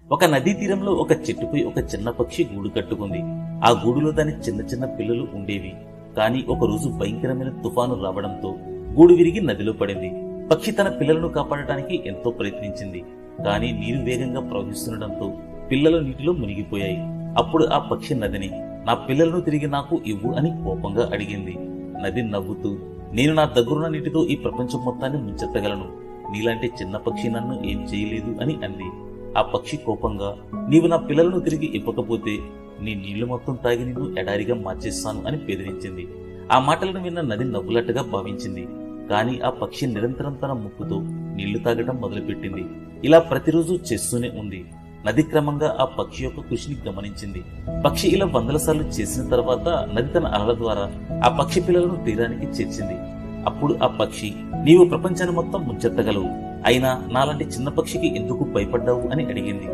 ఒక నదీ తీరంలో ఒక చెట్టుపై ఒక చిన్న పక్షి గూడు కట్టుకుంది. ఆ గూడులో దాని చిన్న చిన్న పిల్లలు ఉండేవి. కాని ఒకరోజు భయంకరమైన తుఫాను రావడంతో గూడు విరిగి నదిలో పడింది. పక్షి తన పిల్లలను కాపాడటానికి ఎంతో ప్రయత్నించింది. కాని నీరు వేగంగా ప్రవహిస్తుండటంతో పిల్లలు నీటిలో మునిగిపోయాయి. అప్పుడు ఆ పక్షి నదిని, నా పిల్లలను తిరిగి నాకు ఇవ్వు అని కోపంగా అడిగింది. నది నవ్వుతూ, నేను నా దగ్గరున్న నీటితో ఈ ప్రపంచం మొత్తాన్ని ముంచెత్తగలను. నీలాంటి చిన్న పక్షి నన్ను ఏం చేయలేదు అని అంది. ఆ పక్షి కోపంగా, నీవు నా పిల్లలను తిరిగి ఇవ్వకపోతే నీ నీళ్లు మొత్తం తాగి నిన్ను ఎడారిగా మార్చేస్తాను అని బెదిరించింది. ఆ మాటలను విన్న నది నవ్వులట్టుగా భావించింది. కాని ఆ పక్షి నిరంతరం తన ముక్కుతో నీళ్లు తాగటం మొదలుపెట్టింది. ఇలా ప్రతిరోజు చేస్తూనే ఉంది. నది క్రమంగా ఆ పక్షి యొక్క కృషిని గమనించింది. పక్షి ఇలా 100 సార్లు చేసిన తర్వాత నది తన అలల ద్వారా ఆ పక్షి పిల్లలను తీరానికి చేర్చింది. అప్పుడు ఆ పక్షి, నీవు ప్రపంచాన్ని మొత్తం ముంచెత్తగలవు, అయినా నాలాంటి చిన్న పక్షికి ఎందుకు భయపడ్డావు అని అడిగింది.